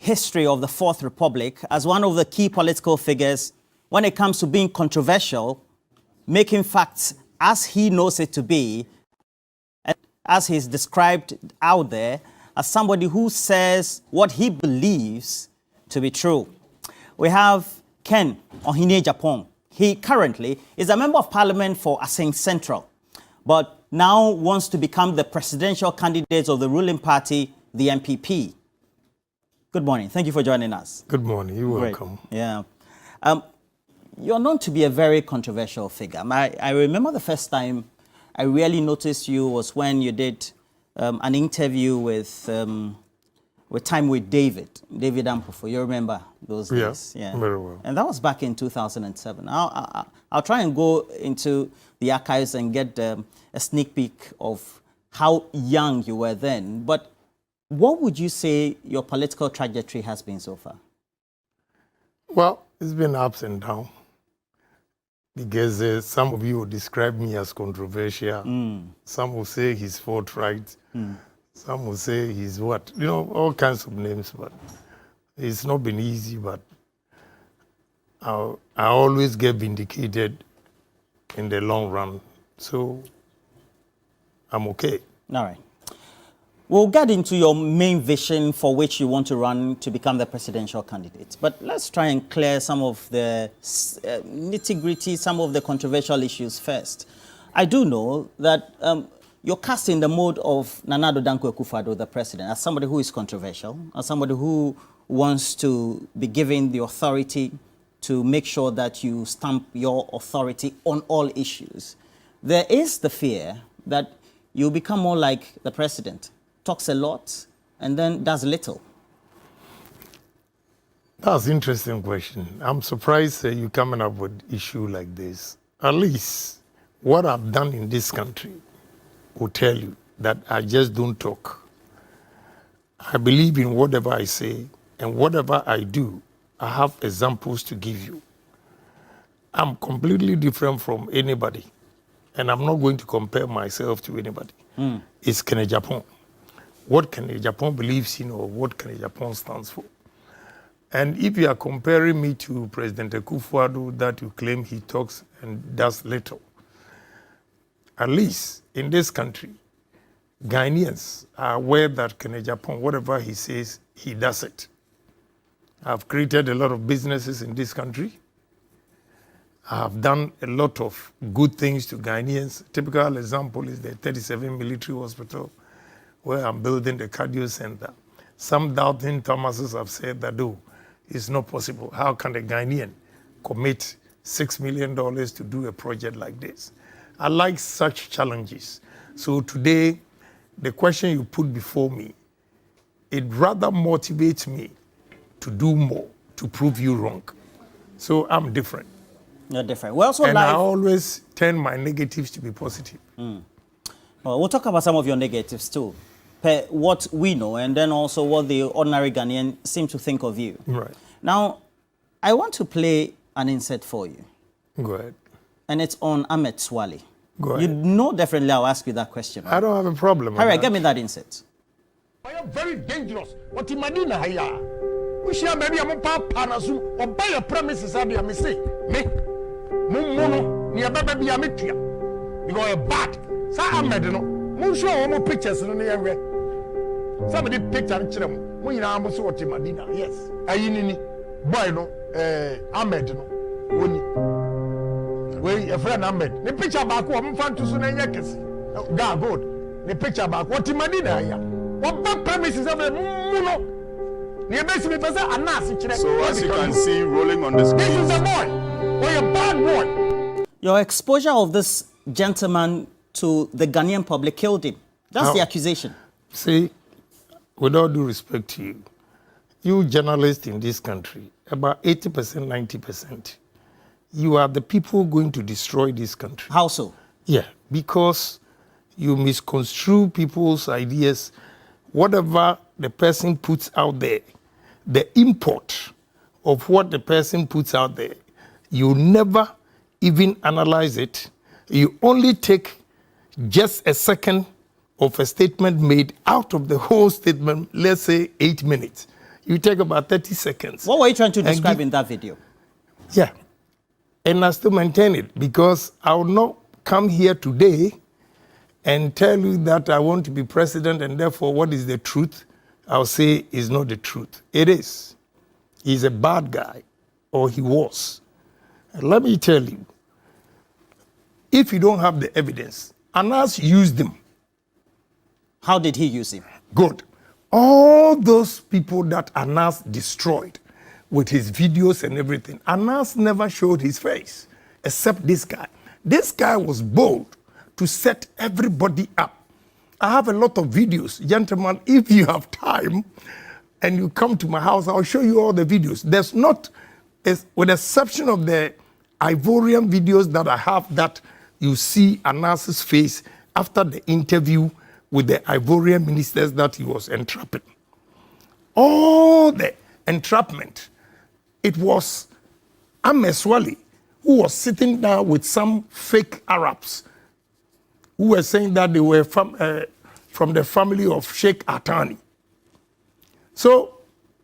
history of the Fourth Republic as one of the key political figures when it comes to being controversial, making facts as he knows it to be, and as he's described out there, as somebody who says what he believes to be true. We have Ken Ohene Agyapong. He currently is a member of parliament for Assin Central, but now wants to become the presidential candidate of the ruling party, the MPP. Good morning. Thank you for joining us. Good morning. You're welcome. Yeah. You're known to be a very controversial figure. I remember the first time I really noticed you was when you did an interview with Time with David Ampofo. You remember those days? Yeah, very well. And that was back in 2007. I'll try and go into the archives and get a sneak peek of how young you were then. But what would you say your political trajectory has been so far? Well, it's been ups and downs. Because some of you will describe me as controversial. Some will say he's forthright. Some will say he's what? You know, all kinds of names. But it's not been easy, but I always get vindicated in the long run. So I'm okay. All right. We'll get into your main vision for which you want to run to become the presidential candidate. But let's try and clear some of the nitty-gritty, some of the controversial issues first. I do know that you're cast in the mode of Nana Addo Dankwa Akufo-Addo, the president, as somebody who is controversial, as somebody who wants to be given the authority to make sure that you stamp your authority on all issues. There is the fear that you become more like the president. Talks a lot and then does little. That's an interesting question. I'm surprised you coming up with an issue like this. At least what I've done in this country will tell you that I just don't talk. I believe in whatever I say, and whatever I do, I have examples to give you. I'm completely different from anybody, and I'm not going to compare myself to anybody. It's Ken Agyapong. What Ken Agyapong believes in or what Ken Agyapong stands for. And if you are comparing me to President Akufo-Addo, that you claim he talks and does little, at least in this country, Ghanaians are aware that Ken Agyapong, whatever he says, he does it. I've created a lot of businesses in this country. I have done a lot of good things to Ghanaians. Typical example is the 37 military hospital, where I'm building the cardio center. Some doubting Thomases have said that, oh, it's not possible. How can a Ghanaian commit $6 million to do a project like this? I like such challenges. So today, the question you put before me, it rather motivates me to do more, to prove you wrong. So I'm different. You're different. We're also and I always turn my negatives to be positive. Well, we'll talk about some of your negatives too. What we know, and then also what the ordinary Ghanaian seem to think of you. Right. Now, I want to play an insert for you. Go ahead. And it's on Ahmed Swale. Go ahead. You know definitely I'll ask you that question. I don't have a problem. Harry, get me that insert. I am very dangerous. What in Madina haya? We share maybe I'm a panasu or buy a premises I am say. Me. Mumuno, near baby amitia. Because a bat. Sa Ahmed no. Mun show more pictures in the area. Somebody picture and children. When you are almost watching Madina, yes. Ayini, boy, no, Ahmed, no. When a friend Ahmed, the picture back, I'm fan to Sunan Yakis. God, good. The picture back, what in Madina, what back premises of a muno. So, as you can see, rolling on the screen. This is a boy, or a bad boy. Your exposure of this gentleman to the Ghanaian public killed him. That's the accusation. See, with all due respect to you journalists in this country, about 80%, 90%, you are the people going to destroy this country. How so? Yeah, because you misconstrue people's ideas. Whatever the person puts out there, the import of what the person puts out there, you never even analyze it. You only take just a second of a statement made out of the whole statement, let's say 8 minutes. You take about 30 seconds. What were you trying to describe in that video? Yeah. And I still maintain it because I will not come here today and tell you that I want to be president and therefore what is the truth? I'll say is not the truth. It is. He's a bad guy, or he was. And let me tell you, if you don't have the evidence, Anas used them. How did he use him? Good. All those people that Anas destroyed with his videos and everything, Anas never showed his face, except this guy. This guy was bold to set everybody up. I have a lot of videos. Gentlemen, if you have time and you come to my house, I'll show you all the videos. There's not, with the exception of the Ivorian videos that I have that you see Anas's face after the interview with the Ivorian ministers that he was entrapping. All the entrapment, it was Ameswali who was sitting down with some fake Arabs who were saying that they were from the family of Sheikh Atani. So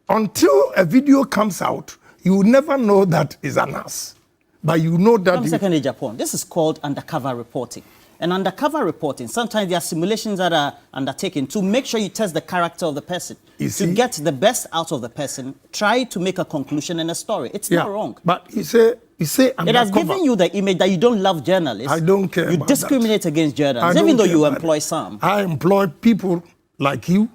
until a video comes out, you will never know that is Anas. But you know that... Second, Agyapong. This is called undercover reporting. And undercover reporting, sometimes there are simulations that are undertaken to make sure you test the character of the person. To get the best out of the person, try to make a conclusion and a story. It's not wrong. But you say undercover. It has given you the image that you don't love journalists. I don't care. You discriminate against journalists, even though you employ some. I employ people like you.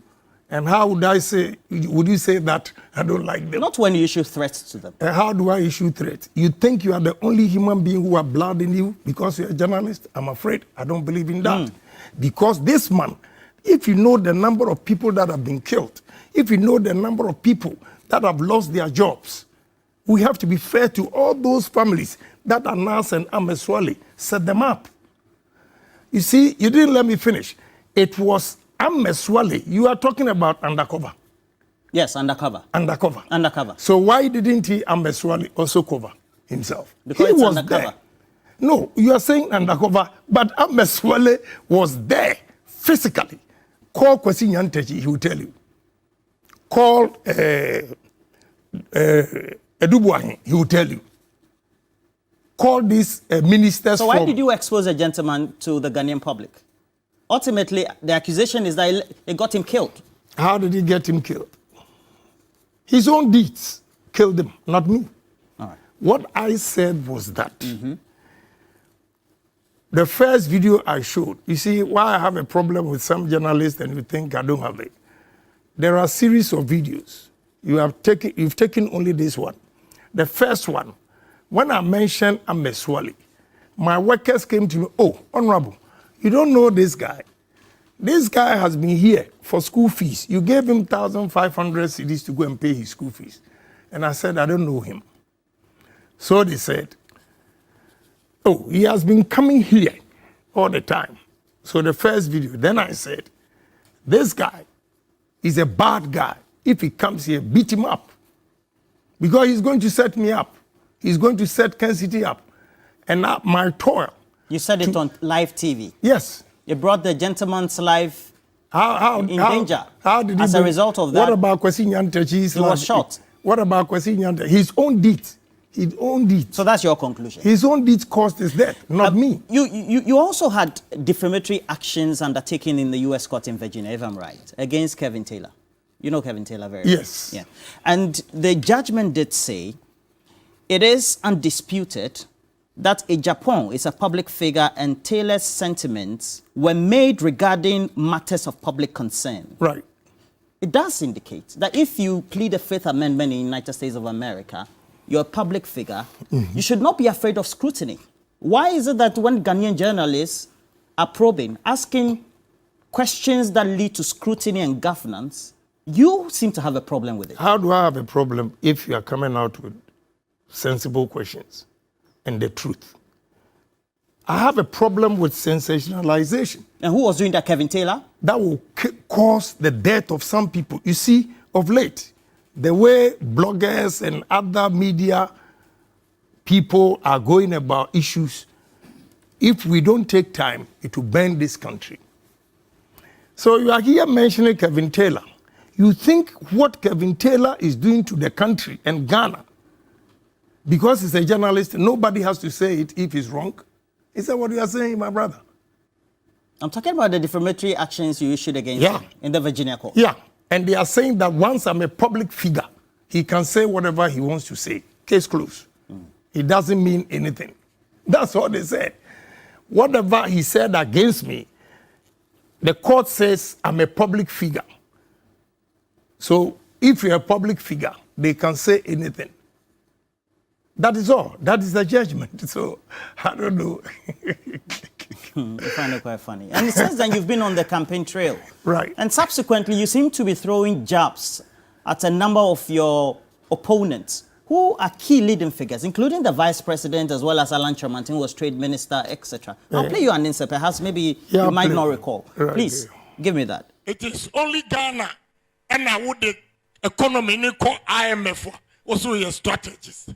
And how would I say, would you say that I don't like them? Not when you issue threats to them. How do I issue threats? You think you are the only human being who have blood in you because you're a journalist? I'm afraid I don't believe in that. Because this man, if you know the number of people that have been killed, if you know the number of people that have lost their jobs, we have to be fair to all those families that Anas and Ameswali set them up. You see, you didn't let me finish. It was Ameswali. You are talking about undercover. Yes, undercover. Undercover. Undercover. So why didn't he, Ameswali, also cover himself? Because he it's was undercover. there. No, you are saying undercover, but Ameswali was there physically. Call Kwesi Nyantechi, he will tell you. Call Edubuahin, he will tell you. Call these ministers. So why did you expose a gentleman to the Ghanaian public? Ultimately, the accusation is that it got him killed. How did he get him killed? His own deeds killed him, not me. All right. What I said was that the first video I showed, you see why I have a problem with some journalists and you think I don't have it. There are a series of videos. You've taken only this one. The first one, when I mentioned Ameswali, my workers came to me, oh, Honorable, you don't know this guy. This guy has been here for school fees. You gave him 1,500 cedis to go and pay his school fees. And I said, I don't know him. So they said, oh, he has been coming here all the time. So the first video, then I said, this guy is a bad guy. If he comes here, beat him up. Because he's going to set me up. He's going to set Kansas City up. And my toil. You said it on live TV. Yes. You brought the gentleman's life in danger. How did he as a result of that? What about Kwesi Nyantechi's He was shot. What about Kwesi Nyantechi? His own deeds. His own deeds. So that's your conclusion? His own deeds caused his death, not me. You also had defamatory actions undertaken in the U.S. court in Virginia, if I'm right, against Kevin Taylor. You know Kevin Taylor very well. Yes. Yeah. And the judgment did say it is undisputed that Agyapong is a public figure and Taylor's sentiments were made regarding matters of public concern. Right. It does indicate that if you plead the Fifth Amendment in the United States of America, you're a public figure, you should not be afraid of scrutiny. Why is it that when Ghanaian journalists are probing, asking questions that lead to scrutiny and governance, you seem to have a problem with it? How do I have a problem if you are coming out with sensible questions and the truth? I have a problem with sensationalization. And who was doing that, Kevin Taylor? That will cause the death of some people. You see, of late, the way bloggers and other media people are going about issues, if we don't take time, it will burn this country. So you are here mentioning Kevin Taylor. You think what Kevin Taylor is doing to the country and Ghana, because he's a journalist, nobody has to say it if he's wrong? Is that what you are saying, my brother? I'm talking about the defamatory actions you issued against him in the Virginia court. Yeah, and they are saying that once I'm a public figure, he can say whatever he wants to say. Case closed. It doesn't mean anything. That's what they said. Whatever he said against me, the court says I'm a public figure. So if you're a public figure, they can say anything. That is all. That is the judgment. So I don't know. I find it quite funny. And since then, you've been on the campaign trail. Right. And subsequently, you seem to be throwing jabs at a number of your opponents who are key leading figures, including the vice president as well as Alan Chomantin, who was trade minister, etc. I'll play you an answer, perhaps maybe you might not recall. Right. Please, give me that. It is only Ghana and I would the economy ni call IMF also your strategies.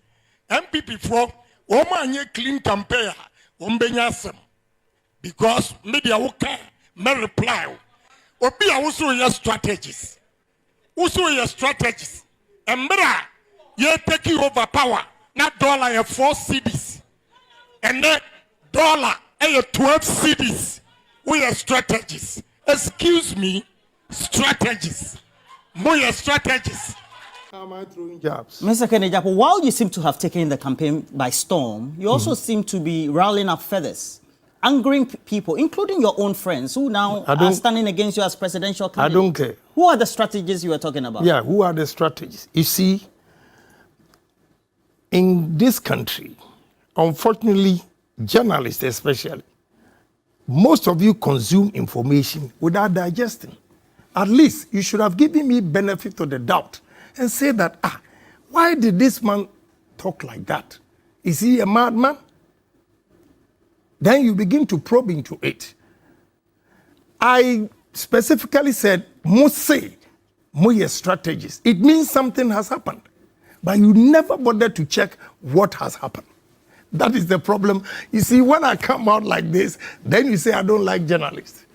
MPP for Oma clean campaign Ombenya because media okay may reply. Obi also your strategies. Also your strategies. Embra you taking over power. Not dollar your 4 cities. And then dollar your 12 cities. We are strategies. Excuse me, strategies. More strategies. How am I throwing jabs? Mr. Agyapong, while you seem to have taken the campaign by storm, you also seem to be rallying up feathers, angering people, including your own friends who now are standing against you as presidential candidate. I don't care. Who are the strategies you are talking about? Yeah, who are the strategies? You see, in this country, unfortunately, journalists especially, most of you consume information without digesting. At least you should have given me benefit of the doubt and say that, why did this man talk like that? Is he a madman? Then you begin to probe into it. I specifically said, must say, more strategies. It means something has happened. But you never bother to check what has happened. That is the problem. You see, when I come out like this, then you say I don't like journalists.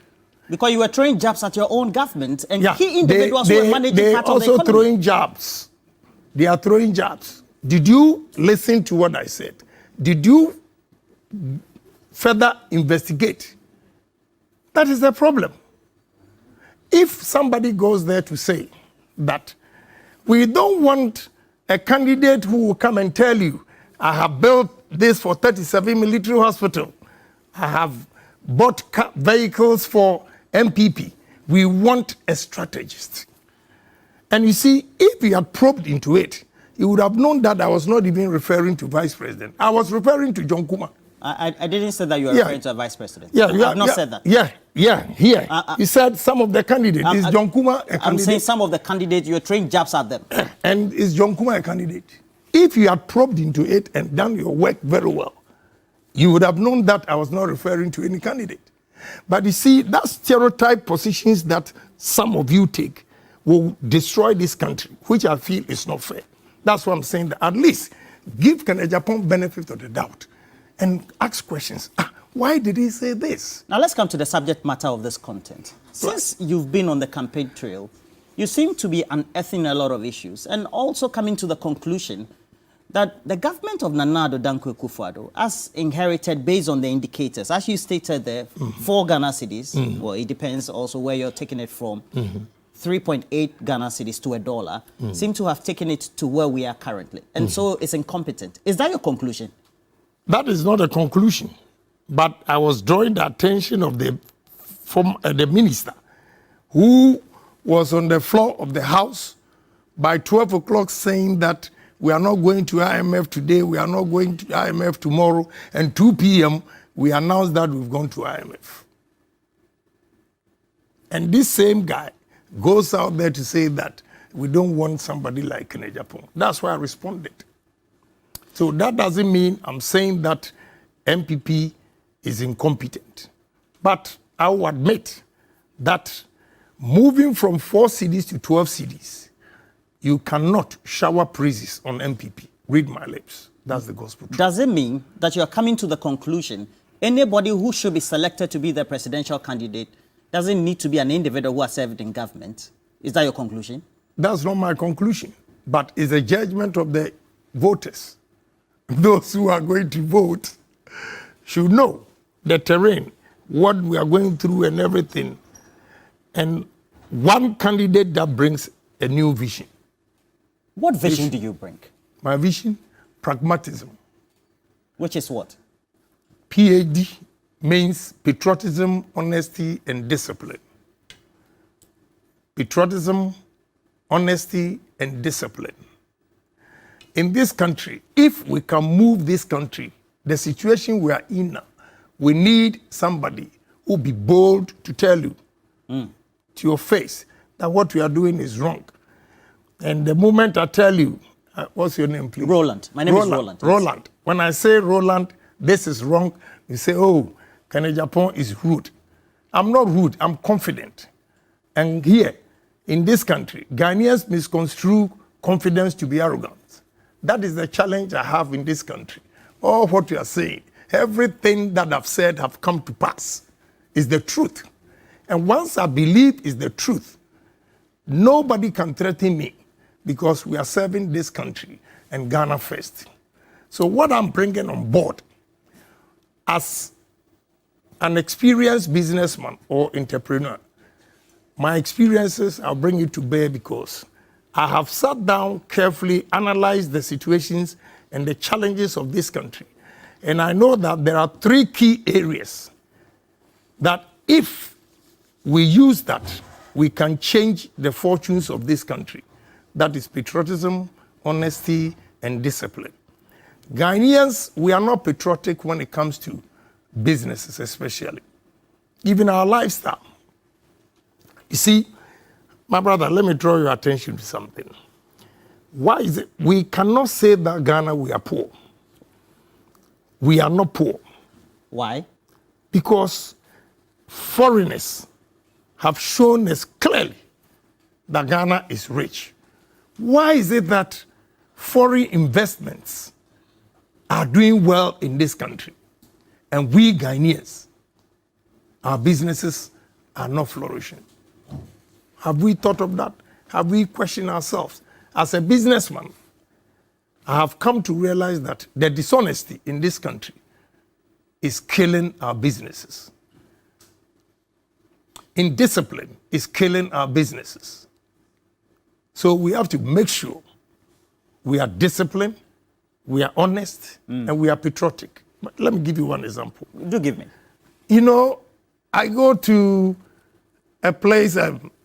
Because you were throwing jabs at your own government and key individuals who were managing part of the economy. They are also throwing jabs. They are throwing jabs. Did you listen to what I said? Did you further investigate? That is the problem. If somebody goes there to say that we don't want a candidate who will come and tell you, I have built this for 37 military hospital. I have bought vehicles for MPP. We want a strategist. And you see, if you had probed into it, you would have known that I was not even referring to vice president. I was referring to John Kuma. I didn't say that you were referring to a vice president. Yeah, I have not said that. Here. You said some of the candidates. Is John Kuma a candidate? I'm saying some of the candidates, you're throwing jabs at them. And is John Kuma a candidate? If you had probed into it and done your work very well, you would have known that I was not referring to any candidate. But you see, that stereotype positions that some of you take will destroy this country, which I feel is not fair. That's why I'm saying that at least give Agyapong benefit of the doubt and ask questions. Why did he say this? Now let's come to the subject matter of this content. Since you've been on the campaign trail, you seem to be unearthing a lot of issues and also coming to the conclusion that the government of Nana Addo Dankwa Akufo-Addo has inherited, based on the indicators, as you stated there, 4 Ghana cedis. Well, it depends also where you're taking it from. 3.8 Ghana cedis to $1, seem to have taken it to where we are currently. And so it's incompetent. Is that your conclusion? That is not a conclusion. But I was drawing the attention of the minister who was on the floor of the House by 12 o'clock saying that we are not going to IMF today, we are not going to IMF tomorrow, and 2 p.m. we announced that we've gone to IMF. And this same guy goes out there to say that we don't want somebody like Agyapong. That's why I responded. So that doesn't mean I'm saying that MPP is incompetent. But I will admit that moving from 4 CDs to 12 CDs, you cannot shower praises on MPP. Read my lips. That's the gospel truth. Does it mean that you're coming to the conclusion anybody who should be selected to be the presidential candidate doesn't need to be an individual who has served in government? Is that your conclusion? That's not my conclusion, but it's a judgment of the voters. Those who are going to vote should know the terrain, what we are going through and everything. And one candidate that brings a new vision. What vision do you bring? My vision, pragmatism. Which is what? PhD means patriotism, honesty, and discipline. Patriotism, honesty, and discipline. In this country, if we can move this country, the situation we are in now, we need somebody who will be bold to tell you to your face that what we are doing is wrong. And the moment I tell you, what's your name, please? Roland. My name is Roland. Yes. Roland. When I say Roland, this is wrong, you say, oh, Agyapong is rude. I'm not rude, I'm confident. And here, in this country, Ghanaians misconstrue confidence to be arrogant. That is the challenge I have in this country. All what you are saying, everything that I've said have come to pass is the truth. And once I believe is the truth, nobody can threaten me because we are serving this country and Ghana first. So what I'm bringing on board as an experienced businessman or entrepreneur, my experiences, I'll bring it to bear because I have sat down, carefully analyzed the situations and the challenges of this country. And I know that there are 3 key areas that if we use that, we can change the fortunes of this country. That is patriotism, honesty, and discipline. Ghanaians, we are not patriotic when it comes to businesses especially. Even our lifestyle. You see, my brother, let me draw your attention to something. Why is it? We cannot say that Ghana, we are poor. We are not poor. Why? Because foreigners have shown us clearly that Ghana is rich. Why is it that foreign investments are doing well in this country and we Ghanaians, our businesses are not flourishing? Have we thought of that? Have we questioned ourselves? As a businessman, I have come to realize that the dishonesty in this country is killing our businesses. Indiscipline is killing our businesses. So we have to make sure we are disciplined, we are honest, and we are patriotic. But let me give you one example. Do give me. You know, I go to a place,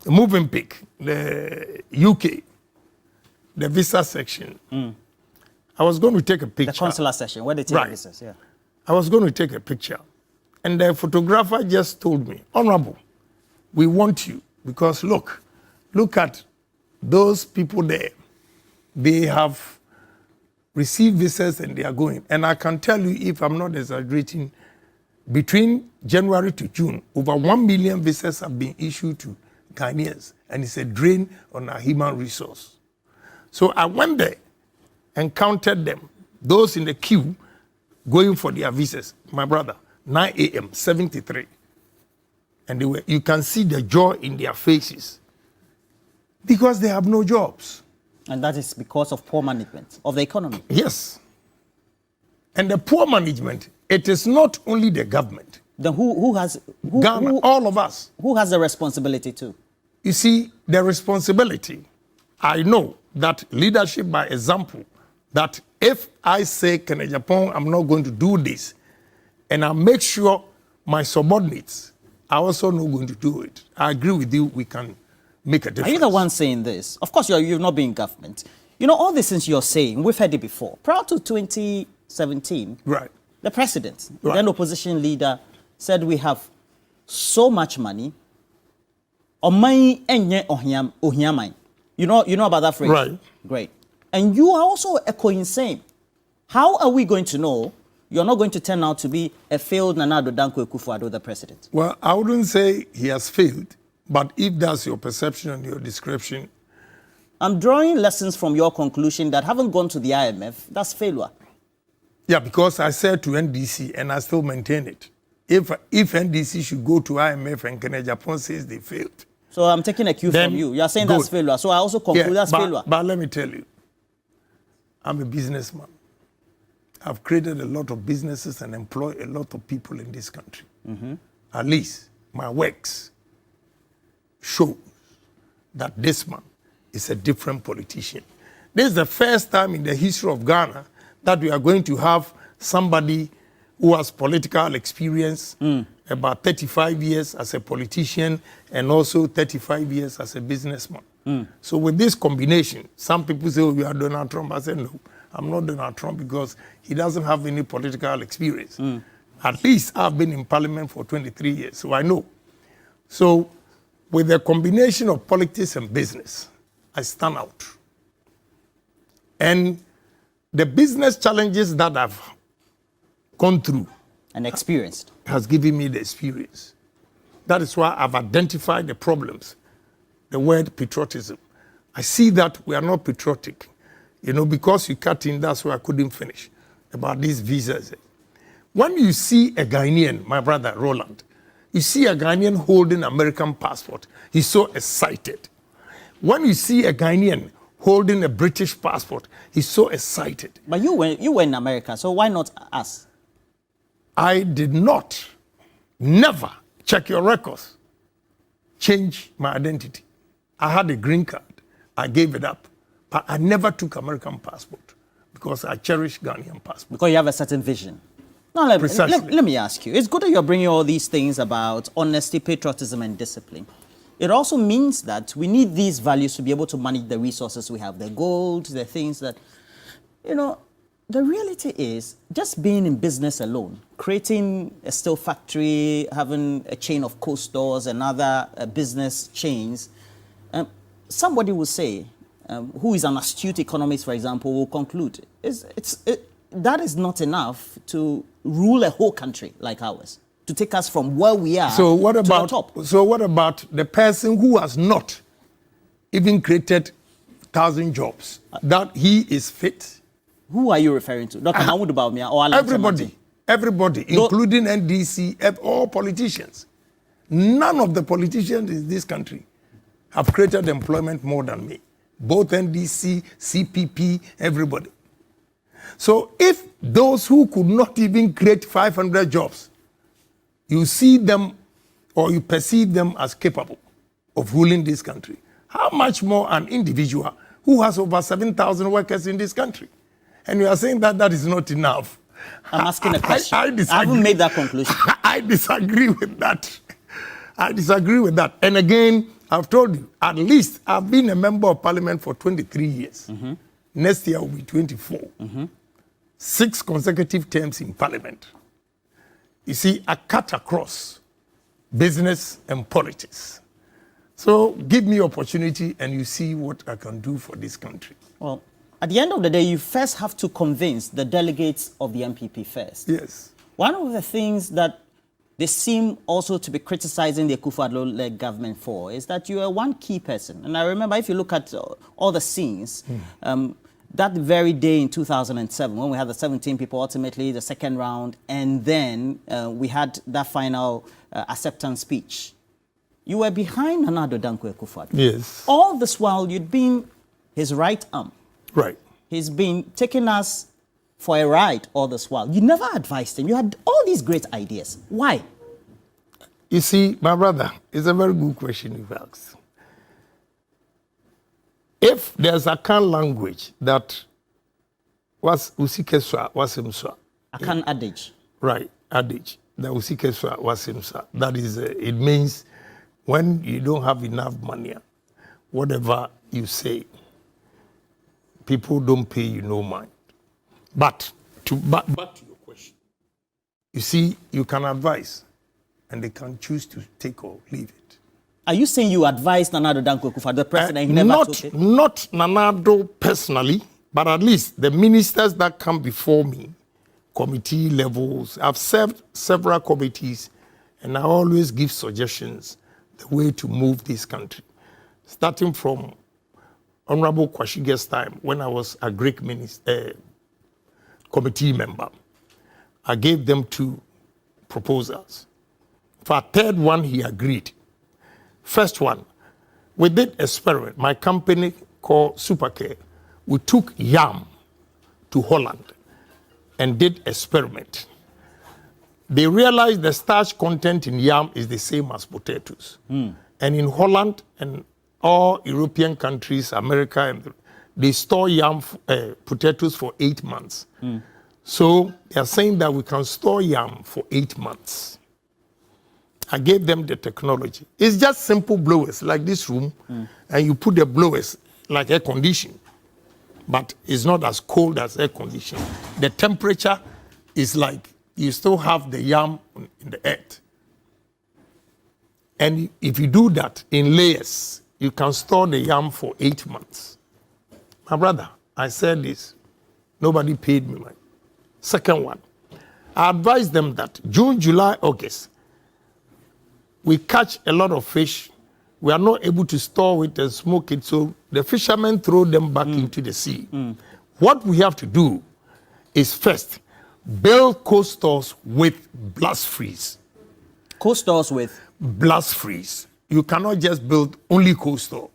Movenpick, the UK, the visa section. I was going to take a picture. The consular section, where they take visas, yeah. I was going to take a picture. And the photographer just told me, Honorable, we want you because look at those people there. They have received visas and they are going. And I can tell you, if I'm not exaggerating, between January to June, over 1 million visas have been issued to Ghanaians. And it's a drain on our human resource. So I went there and counted them, those in the queue going for their visas. My brother, 9 a.m., 73. And you can see the joy in their faces because they have no jobs. And that is because of poor management of the economy. Yes. And the poor management, it is not only the government. Then who has... Ghana, all of us. Who has the responsibility too? You see, the responsibility, I know that leadership by example, that if I say, Agyapong, I'm not going to do this, and I make sure my subordinates are also not going to do it. I agree with you, we can make a difference. Are you the one saying this? Of course, you've not been in government. You know, all these things you're saying, we've heard it before. Prior to 2017, right, the president, right, then opposition leader, said we have so much money. You know about that phrase? Right. Great. And you are also echoing same. How are we going to know you're not going to turn out to be a failed Nana Addo Dankwa Akufo-Addo, the president? Well, I wouldn't say he has failed, but if that's your perception and your description. I'm drawing lessons from your conclusion that haven't gone to the IMF. That's failure. Yeah, because I said to NDC, and I still maintain it. If NDC should go to IMF and Agyapong says they failed. So I'm taking a cue Then from you. You are saying good. that's failure. So I also conclude that's failure. But let me tell you, I'm a businessman. I've created a lot of businesses and employed a lot of people in this country. At least my works show that this man is a different politician. This is the first time in the history of Ghana that we are going to have somebody who has political experience, about 35 years as a politician and also 35 years as a businessman. So with this combination, some people say, oh, you are Donald Trump. I said, no, I'm not Donald Trump because he doesn't have any political experience. At least I've been in parliament for 23 years, so I know. So with the combination of politics and business, I stand out. And the business challenges that I've gone through And experienced. has given me the experience. That is why I've identified the problems. The word patriotism. I see that we are not patriotic. You know, because you cut in, that's why I couldn't finish about these visas. When you see a Ghanaian, my brother Roland, you see a Ghanaian holding American passport, he's so excited. When you see a Ghanaian holding a British passport, he's so excited. But you were in America, so why not us? I did not, never, check your records, change my identity. I had a green card. I gave it up. But I never took American passport because I cherish Ghanaian passport. Because you have a certain vision. Now, let me ask you. It's good that you're bringing all these things about honesty, patriotism, and discipline. It also means that we need these values to be able to manage the resources we have, the gold, the things that, you know, the reality is just being in business alone, creating a steel factory, having a chain of co-stores and other business chains, somebody will say, who is an astute economist, for example, will conclude, that is not enough to rule a whole country like ours, to take us from where we are to the top. So what about the person who has not even created 1,000 jobs, that he is fit? Who are you referring to? Dr. Mahmoud Bawumia or Alan Temati? Everybody, including NDC, all politicians. None of the politicians in this country have created employment more than me. Both NDC, CPP, everybody. So if those who could not even create 500 jobs, you see them or you perceive them as capable of ruling this country, how much more an individual who has over 7,000 workers in this country? And you are saying that that is not enough. I'm asking a question. I disagree. I haven't made that conclusion. I disagree with that. I disagree with that. And again, I've told you, at least I've been a member of parliament for 23 years. Next year will be 24. 6 consecutive terms in parliament. You see, I cut across business and politics. So give me opportunity and you see what I can do for this country. Well, at the end of the day, you first have to convince the delegates of the MPP first. Yes. One of the things that they seem also to be criticizing the Akufo-Addo-led government for is that you are one key person. And I remember, if you look at all the scenes, that very day in 2007, when we had the 17 people, ultimately the second round, and then we had that final acceptance speech, you were behind Nana Addo Dankwa Akufo-Addo. Yes. All this while, you'd been his right arm. Right. He's been taking us for a ride all this while. You never advised him. You had all these great ideas. Why? You see, my brother, it's a very good question you've asked. If there's a Akan language that was usikeswa wasimswa. Akan adage. Right, adage. The usikeswa wasimswa. That is, it means when you don't have enough money, whatever you say, people don't pay you no mind. But back to your question, you see, you can advise, and they can choose to take or leave it. Are you saying you advised Nana Addo Dankwa Akufo-Addo, the president, he never took it? Not Nana Addo personally, but at least the ministers that come before me, committee levels, I've served several committees, and I always give suggestions, the way to move this country. Starting from Honorable Kwashige's time, when I was a Greek minister, committee member, I gave them 2 proposals. For a third one, he agreed. First one, We did experiment. My company called Supercare, we took yam to Holland and did experiment. They realized the starch content in yam is the same as potatoes. And in Holland and all European countries, America, and they store yam potatoes for 8 months. So they are saying that we can store yam for 8 months. I gave them the technology. It's just simple blowers like this room, and you put the blowers like air conditioning, but it's not as cold as air conditioning. The temperature is like you still have the yam in the earth. And if you do that in layers, you can store the yam for 8 months. My brother, I said this, nobody paid me money. Second one, I advised them that June, July, August, we catch a lot of fish. We are not able to store it and smoke it, so the fishermen throw them back into the sea. What we have to do is first, build cold stores with blast freeze. Cold stores with? Blast freeze. You cannot just build only cold store.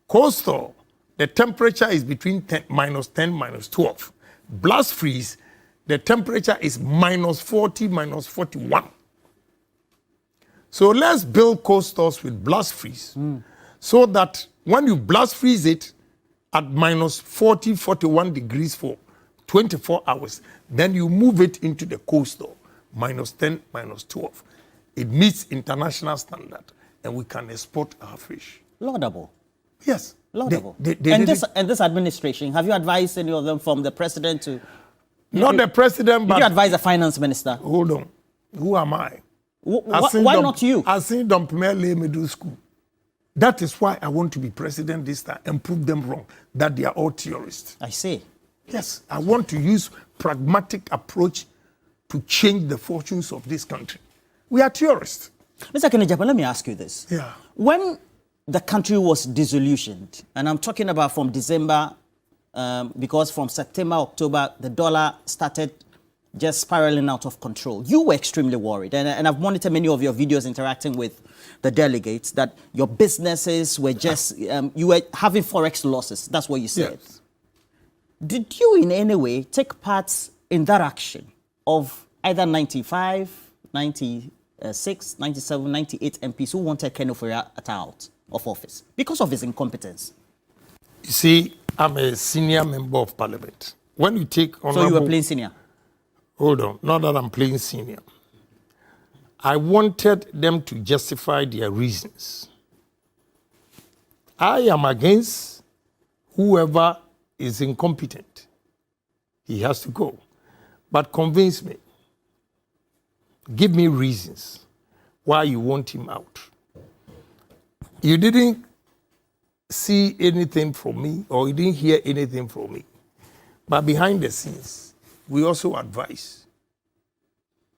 Cold store, the temperature is between -10, -12. Blast freeze, the temperature is -40, -41. So let's build cold stores with blast freeze so that when you blast freeze it at -40, 41 degrees for 24 hours, then you move it into the cold store, -10, -12. It meets international standard, and we can export our fish. Laudable. Yes. Laudable. And this administration, have you advised any of them, from the president to... Not the president, but... Did you advise the finance minister? Hold on. Who am I? Why not you? I seen them primarily middle school. That is why I want to be president this time and prove them wrong, that they are all terrorists. I see. Yes, I want to use pragmatic approach to change the fortunes of this country. We are terrorists. Mr. Agyapong, let me ask you this. Yeah. When the country was disillusioned, and I'm talking about from December, because from September, October, the dollar started just spiraling out of control. You were extremely worried, and I've monitored many of your videos interacting with the delegates, that your businesses were just, you were having forex losses. That's what you said. Yes. Did you in any way take part in that action of either 95, 96, 97, 98 MPs who wanted Ken Ofori-Atta out of office because of his incompetence? You see, I'm a senior member of parliament. When you take honorable... So you were playing senior? Hold on, not that I'm playing senior. I wanted them to justify their reasons. I am against whoever is incompetent. He has to go. But convince me. Give me reasons why you want him out. You didn't see anything from me, or you didn't hear anything from me. But behind the scenes, we also advise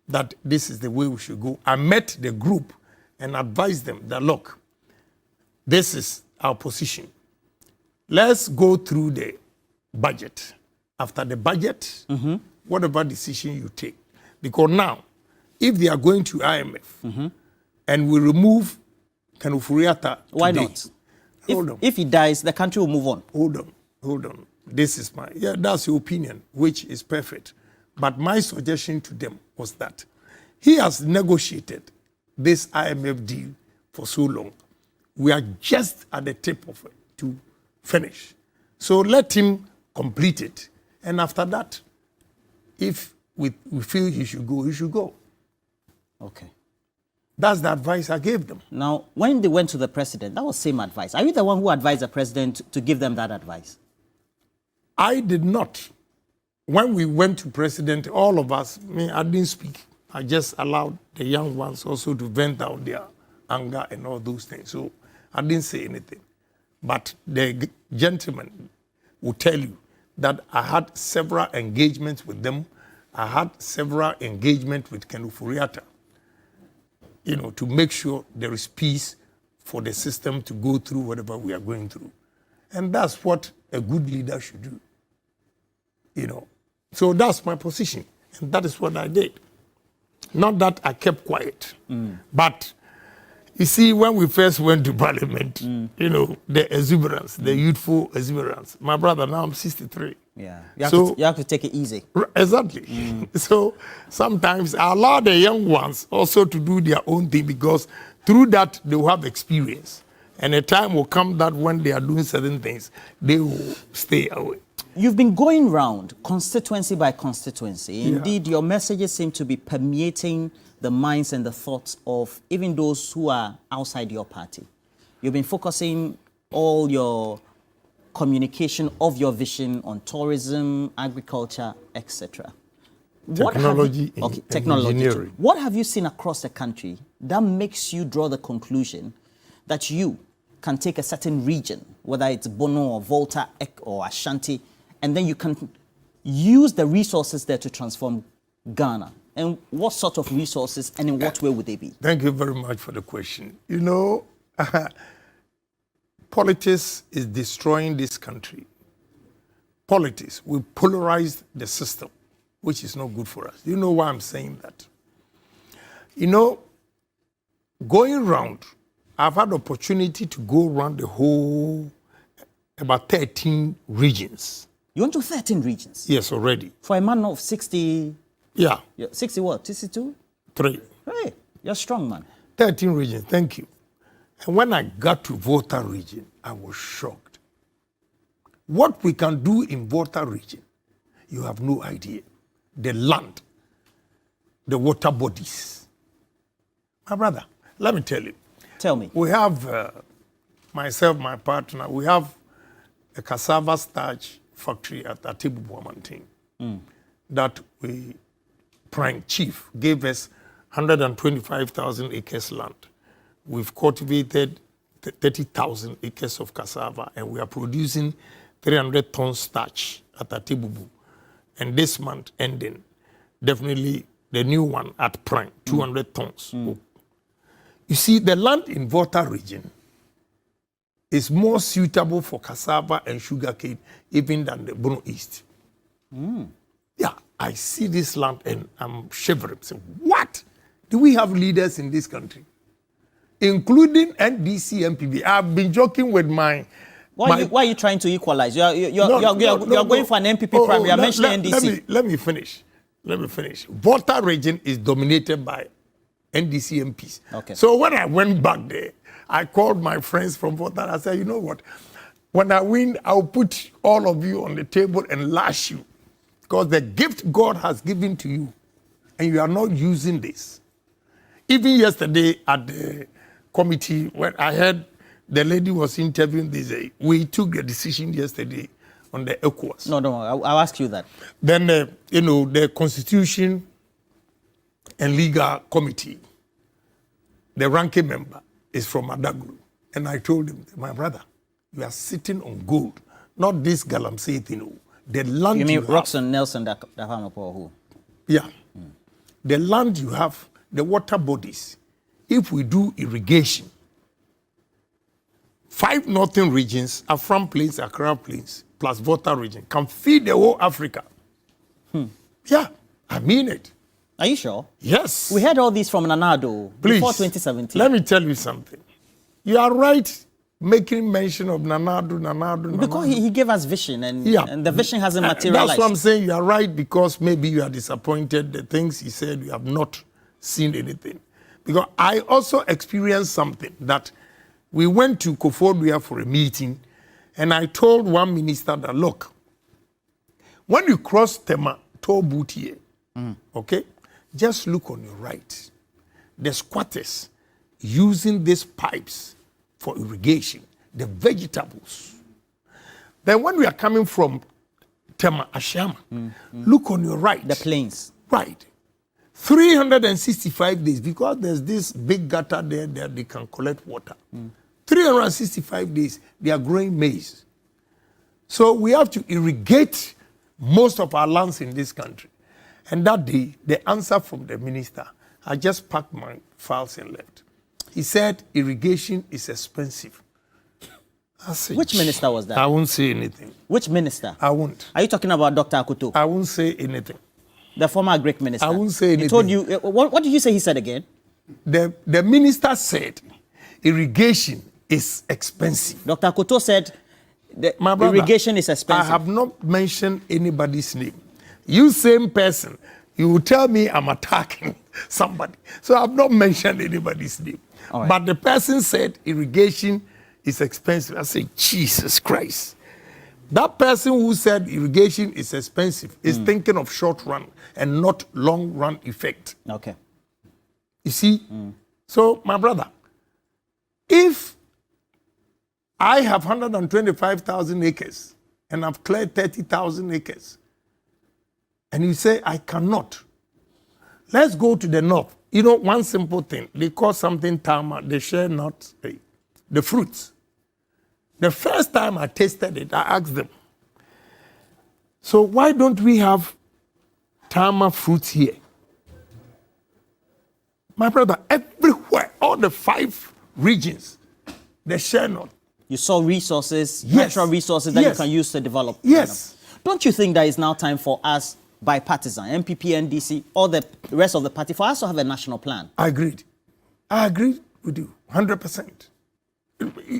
that this is the way we should go. I met the group and advised them that, look, this is our position. Let's go through the budget. After the budget, whatever decision you take. Because now, if they are going to IMF and we remove Ken Ofori-Atta Why today, not? If he dies, the country will move on. Hold on. This is that's your opinion, which is perfect. But my suggestion to them was that he has negotiated this IMF deal for so long. We are just at the tip of it to finish. So let him complete it. And after that, if we feel he should go, he should go. Okay. That's the advice I gave them. Now, when they went to the president, that was same advice. Are you the one who advised the president to give them that advice? I did not. When we went to president, all of us, I didn't speak. I just allowed the young ones also to vent out their anger and all those things. So I didn't say anything. But the gentleman will tell you that I had several engagements with them. I had several engagements with Ken Ofori-Atta, to make sure there is peace for the system to go through whatever we are going through. And that's what a good leader should do. So that's my position. And that is what I did. Not that I kept quiet. But, You see, when we first went to Parliament, you know, the exuberance, the youthful exuberance. My brother, now I'm 63. Yeah. You have to take it easy. Exactly. So sometimes I allow the young ones also to do their own thing, because through that they will have experience. And a time will come that when they are doing certain things, they will stay away. You've been going round constituency by constituency. Indeed, your messages seem to be permeating the minds and the thoughts of even those who are outside your party. You've been focusing all your communication of your vision on tourism, agriculture, etc. Technology, engineering. What have you seen across the country that makes you draw the conclusion that you can take a certain region, whether it's Bono or Volta or Ashanti, and then you can use the resources there to transform Ghana? And what sort of resources and in what way would they be? Thank you very much for the question. You know, politics is destroying this country. Politics will polarize the system, which is not good for us. You know why I'm saying that? You know, going round, I've had the opportunity to go around the whole, about 13 regions. You went to 13 regions? Yes, already. For a man of 60... Yeah. 60 what? 62? 3. Hey, you're strong, man. 13 regions, thank you. And when I got to Volta region, I was shocked. What we can do in Volta region, you have no idea. The land, the water bodies. My brother, let me tell you. Tell me. We have, myself, my partner, we have a cassava starch factory at Agyapong that we, Prime Chief, gave us 125,000 acres land. We've cultivated 30,000 acres of cassava, and we are producing 300 tons starch at Agyapong. And this month ending, definitely the new one at Prime, 200 tons. You see, the land in Volta region is more suitable for cassava and sugarcane even than the Bono East. Yeah, I see this land and I'm shivering. Saying, what? Do we have leaders in this country? Including NDC, MPB. I've been joking with my... Why are you trying to equalize? You're going for an MPP primary. You're mentioning NDC. Let me finish. Volta region is dominated by NDC MPs. Okay. So when I went back there, I called my friends from Volta and I said, you know what? When I win, I'll put all of you on the table and lash you. Because the gift God has given to you, and you are not using this. Even yesterday at the committee, when I heard the lady was interviewing this, we took the decision yesterday on the ECOWAS. No, I'll ask you that. Then, the Constitution and Legal Committee, the ranking member is from Adaglu. And I told him, my brother, you are sitting on gold, not this galamsey thing. The land you mean Roxanne Nelson Dahamapo or who? Yeah. The land you have, the water bodies, if we do irrigation, 5 northern regions, Afram Plains, Accra Plains, plus Volta region, can feed the whole Africa. Yeah, I mean it. Are you sure? Yes. We heard all this from Nanado before 2017. Let me tell you something. You are right making mention of Nanado. Because he gave us vision and the vision hasn't materialized. That's what I'm saying. You are right, because maybe you are disappointed. The things he said, you have not seen anything. Because I also experienced something that we went to Koforidua for a meeting, and I told one minister that, look, when you cross Tema toll booth here, okay, just look on your right. The squatters using these pipes for irrigation, the vegetables. Then when we are coming from Tema Ashama, look on your right. The plains. Right. 365 days, because there's this big gutter there that they can collect water. 365 days, they are growing maize. So we have to irrigate most of our lands in this country. And that day, the answer from the minister, I just packed my files and left. He said irrigation is expensive. Which minister was that? I won't say anything. Which minister? I won't. Are you talking about Dr. Akuto? I won't say anything. The former Greek minister. I won't say anything. He told you, what did you say he said again? The minister said irrigation is expensive. Dr. Koto said the My brother, irrigation is expensive. I have not mentioned anybody's name. You same person, you will tell me I'm attacking somebody. So I've not mentioned anybody's name. All right. But the person said irrigation is expensive. I say, Jesus Christ. That person who said irrigation is expensive is thinking of short run and not long run effect. Okay. You see? So, my brother, if I have 125,000 acres and I've cleared 30,000 acres, and you say I cannot, let's go to the north. You know, one simple thing, they call something tama, they share not the fruits. The first time I tasted it, I asked them, so why don't we have tama fruits here? My brother, everywhere, all the 5 regions, they share not. You saw resources, Yes. natural resources that Yes. you can use to develop. Yes. Don't you think that it's now time for us, bipartisan, MPP, NDC, all the rest of the party, for us to have a national plan? I agreed with you, 100%.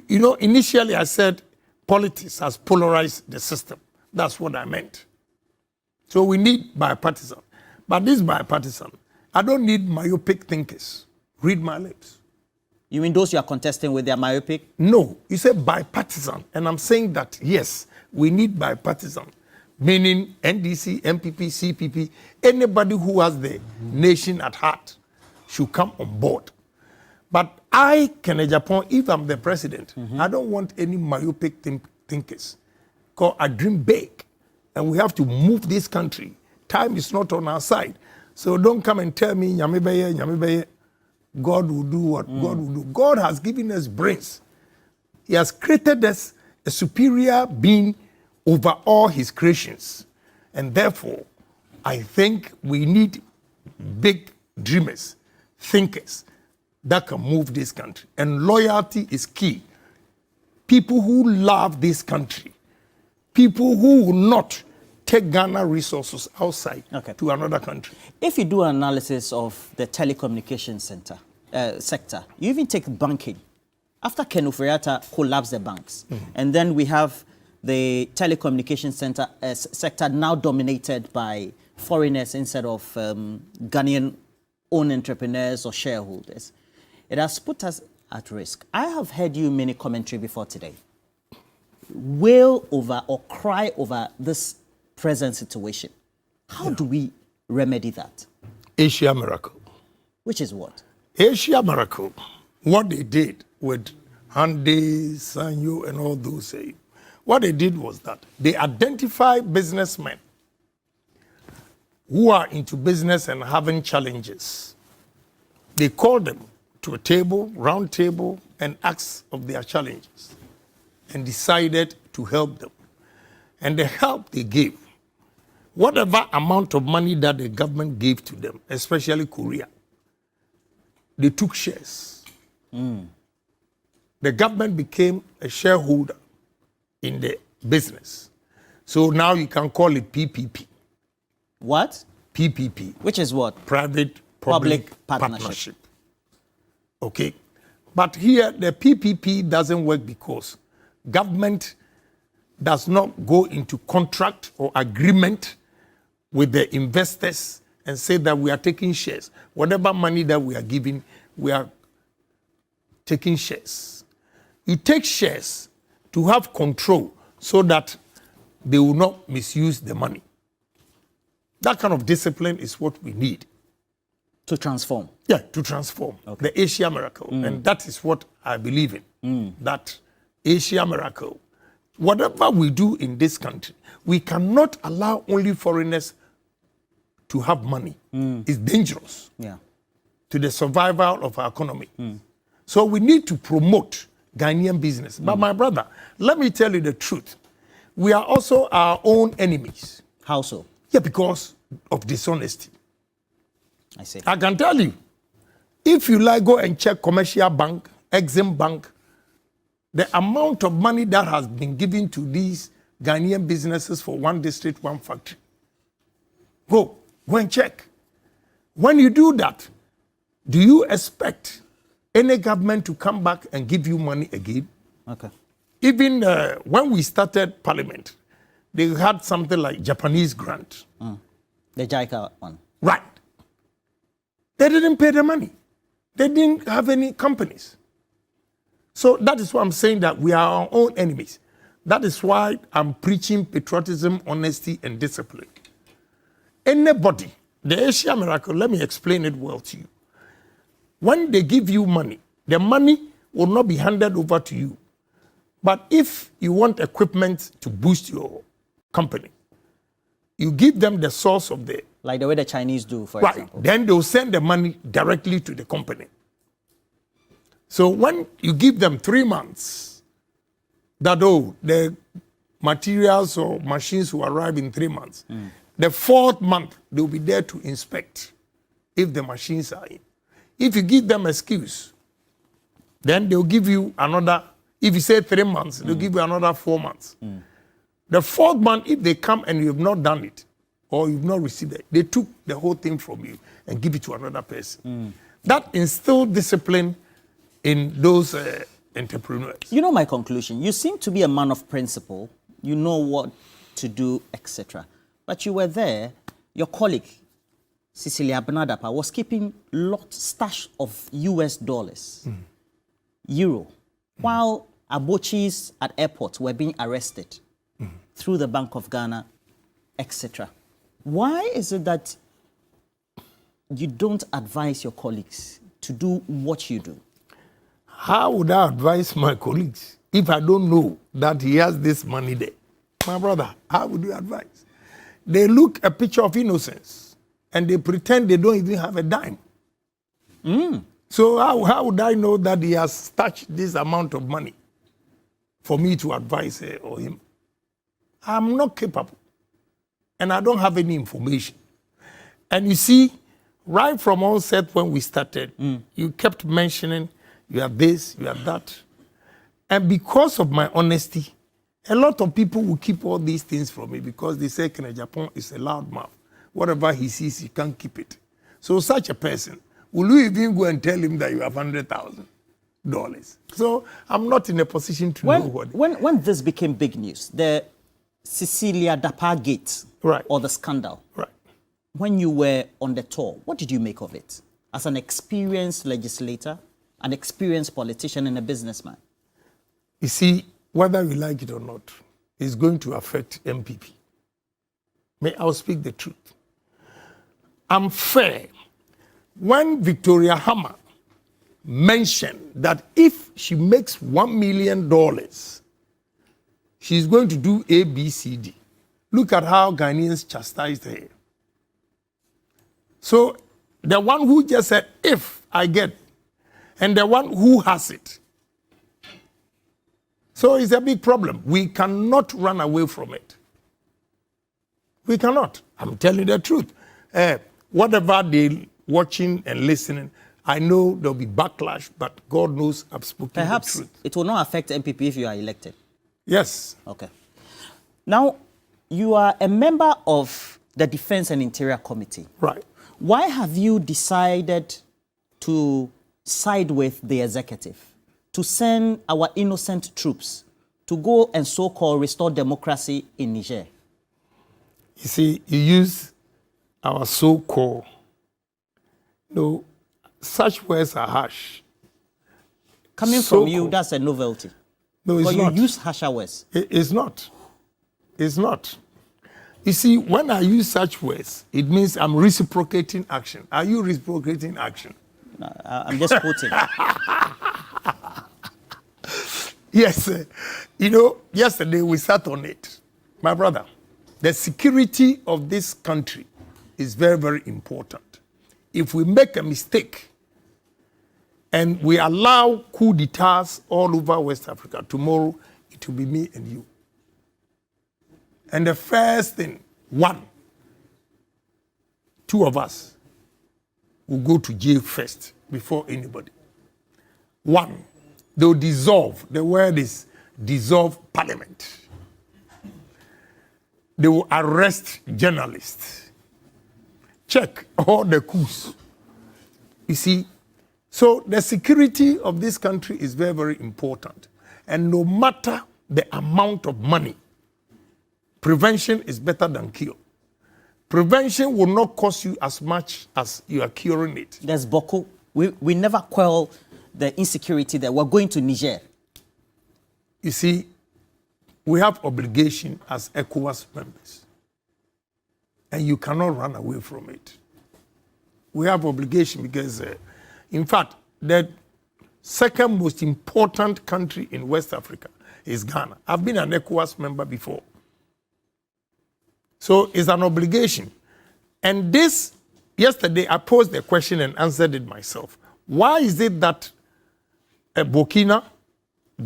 You know, initially I said politics has polarized the system. That's what I meant. So we need bipartisan. But this bipartisan, I don't need myopic thinkers. Read my lips. You mean those you are contesting with, their myopic? No, you said bipartisan. And I'm saying that, yes, we need bipartisan. Meaning NDC, MPP, CPP, anybody who has the nation at heart should come on board. But I, Agyapong, if I'm the president, I don't want any myopic thinkers. Because I dream big, and we have to move this country. Time is not on our side. So don't come and tell me, Nyamibeye, God will do what God will do. God has given us brains. He has created us a superior being over all his creations. And therefore, I think we need big dreamers, thinkers, that can move this country. And loyalty is key. People who love this country, people who will not take Ghana resources outside to another country. If you do an analysis of the telecommunications sector, you even take banking. After Ken Ofori-Atta collapsed the banks, and then we have the telecommunications sector now dominated by foreigners instead of Ghanaian-owned entrepreneurs or shareholders. It has put us at risk. I have heard you many commentary before today wail over or cry over this present situation. How do we remedy that? Asia Miracle. Which is what? Asia Miracle, what they did with Hyundai, Sanyo, and all those, what they did was that they identified businessmen who are into business and having challenges. They called them to a table, round table, and asked of their challenges and decided to help them. And the help they gave, whatever amount of money that the government gave to them, especially Korea, they took shares. The government became a shareholder in the business. So now you can call it PPP. What? PPP. Which is what? Private-public partnership. Okay? But here, the PPP doesn't work because government does not go into contract or agreement with the investors and say that we are taking shares. Whatever money that we are giving, we are taking shares. You take shares to have control so that they will not misuse the money. That kind of discipline is what we need. To transform. Yeah, to transform. The Asia Miracle. And that is what I believe in. That Asia Miracle. Whatever we do in this country, we cannot allow only foreigners to have money. It's dangerous to the survival of our economy. So we need to promote Ghanaian business. But my brother, let me tell you the truth. We are also our own enemies. How so? Yeah, because of dishonesty. I see. I can tell you, if you like, go and check Commercial Bank, Exim Bank, the amount of money that has been given to these Ghanaian businesses for one district, one factory. Go and check. When you do that, do you expect any government to come back and give you money again. Okay. Even when we started Parliament, they had something like Japanese grant. The JICA one. Right. They didn't pay the money. They didn't have any companies. So that is why I'm saying that we are our own enemies. That is why I'm preaching patriotism, honesty, and discipline. Anybody, the Asia Miracle, let me explain it well to you. When they give you money, the money will not be handed over to you. But if you want equipment to boost your company, you give them the source of the... Like the way the Chinese do, for Right. example. Then they'll send the money directly to the company. So when you give them 3 months, that the materials or machines will arrive in 3 months. The 4th month, they'll be there to inspect if the machines are in. If you give them excuse, then they'll give you another, if you say 3 months, they'll give you another 4 months. The 4th month, if they come and you have not done it, or you've not received it, they took the whole thing from you and give it to another person. That instilled discipline in those entrepreneurs. You know my conclusion. You seem to be a man of principle. You know what to do, etc. But you were there. Your colleague, Cecilia Bernadapa, was keeping stash of US dollars, euro, while abochis at airports were being arrested through the Bank of Ghana, etc. Why is it that you don't advise your colleagues to do what you do? How would I advise my colleagues if I don't know that he has this money there? My brother, how would you advise? They look a picture of innocence and they pretend they don't even have a dime. So how would I know that he has touched this amount of money for me to advise her or him? I'm not capable. And I don't have any information. And you see, right from onset when we started, you kept mentioning, you have this, you have that. And because of my honesty, a lot of people will keep all these things from me because they say Agyapong is a loud mouth. Whatever he sees, he can't keep it. So such a person, will you even go and tell him that you have $100,000? So I'm not in a position to know what... When this became big news, the Cecilia Dapa Gate, Right. or the scandal, Right. when you were on the tour, what did you make of it? As an experienced legislator, an experienced politician, and a businessman? You see, whether we like it or not, it's going to affect MPP. I'll speak the truth. I'm fair. When Victoria Hammer mentioned that if she makes $1 million, she's going to do A, B, C, D. Look at how Ghanaians chastised her. So the one who just said, if I get, and the one who has it. So it's a big problem. We cannot run away from it. We cannot. I'm telling you the truth. Whatever they're watching and listening, I know there'll be backlash, but God knows I've spoken Perhaps the truth. it will not affect MPP if you are elected. Yes. Okay. Now, you are a member of the Defense and Interior Committee. Right. Why have you decided to side with the executive, to send our innocent troops to go and so-called restore democracy in Niger? You see, you use our so-called. No, such words are harsh. Coming from you, that's a novelty. No, it's But you not. use harsher words. It's not. It's not. You see, when I use such words, it means I'm reciprocating action. Are you reciprocating action? No, I'm just quoting. Yes. You know, yesterday we sat on it. My brother, the security of this country is very, very important. If we make a mistake and we allow coup d'etats all over West Africa, tomorrow it will be me and you. And the first thing, 1, 2 of us will go to jail first before anybody. 1, they'll dissolve. The word is dissolve parliament. They will arrest journalists. Check all the coups. You see, So the security of this country is very, very important. And no matter the amount of money, prevention is better than cure. Prevention will not cost you as much as you are curing it. There's Boko. We never quell the insecurity there. We're going to Niger. You see, we have obligation as ECOWAS members. And you cannot run away from it. We have obligation because, in fact, the second most important country in West Africa is Ghana. I've been an ECOWAS member before. So it's an obligation. And this, yesterday, I posed the question and answered it myself. Why is it that Burkina,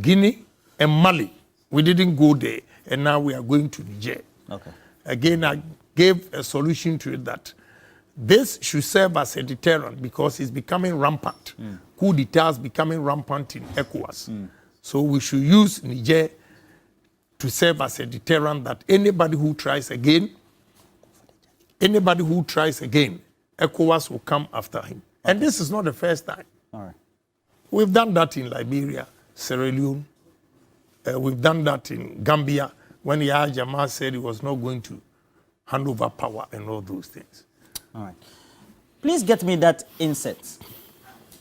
Guinea, and Mali, we didn't go there, and now we are going to Niger? Okay. Again, I gave a solution to it that this should serve as a deterrent because it's becoming rampant. Coup d'etat is becoming rampant in ECOWAS. So we should use Niger to serve as a deterrent that anybody who tries again, ECOWAS will come after him. And this is not the first time. All right. We've done that in Liberia, Sierra Leone. We've done that in Gambia when Yahya Jammeh said he was not going to hand over power and all those things. All right. Please get me that insert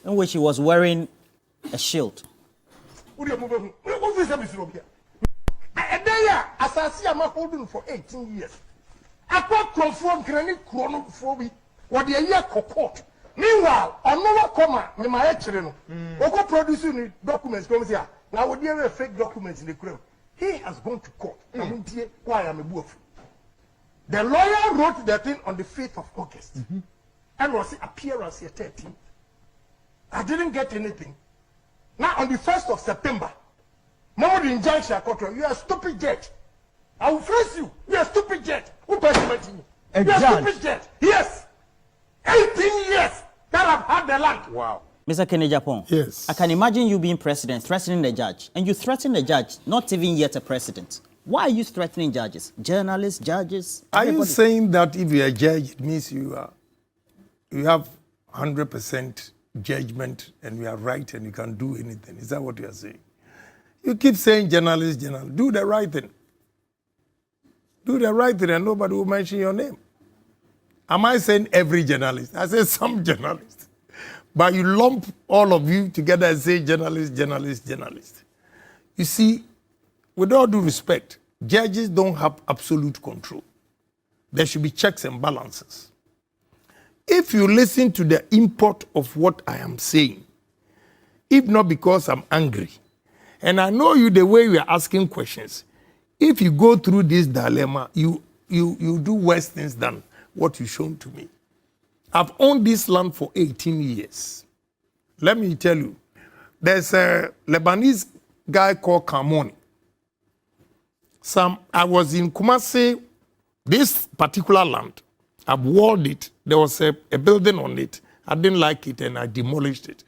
in which he was wearing a shield. Asasi am holding for 18 years. Akwa from granny chrono for we what the year court. Meanwhile, another comma, me my actually no. Producing documents come here. Now would there fake documents in the crime? He has gone to court. Why am a boof? The lawyer wrote the thing on the 5th of August. And was appearance here 13. I didn't get anything. Now on the 1st of September, more injunction, you are a stupid judge. I will face you. You are a stupid judge. Who persuaded you? You are a stupid judge. Yes. 18 years that I've had the land. Wow. Mr. Agyapong, yes. I can imagine you being president, threatening the judge, and you threaten the judge, not even yet a president. Why are you threatening judges? Journalists, judges? Are everybody? you saying that if you are a judge, it means you have 100% judgment and you are right and you can do anything? Is that what you are saying? You keep saying journalists, do the right thing. Do the right thing and nobody will mention your name. Am I saying every journalist? I say some journalists. But you lump all of you together and say journalists. You see, with all due respect, judges don't have absolute control. There should be checks and balances. If you listen to the import of what I am saying, if not because I'm angry, and I know you the way you are asking questions, if you go through this dilemma, you do worse things than what you've shown to me. I've owned this land for 18 years. Let me tell you, there's a Lebanese guy called Kamoni. I was in Kumasi, this particular land. I've walled it. There was a building on it. I didn't like it and I demolished it.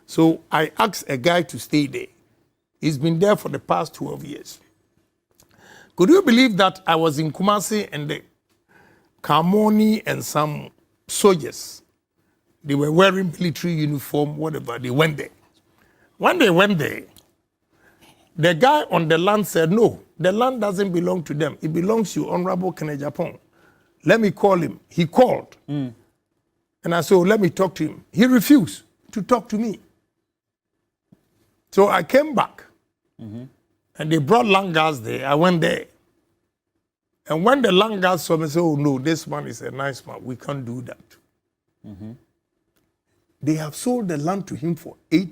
So I asked a guy to stay there. He's been there for the past 12 years. Could you believe that I was in Kumasi and the Kamoni and some soldiers, they were wearing military uniform, whatever, they went there. When they went there, the guy on the land said, no, the land doesn't belong to them. It belongs to Honorable Agyapong. Let me call him. He called. And I said, let me talk to him. He refused to talk to me. So I came back. And they brought land guards there. I went there. And when the land guards saw me, said, oh no, this man is a nice man. We can't do that. They have sold the land to him for $1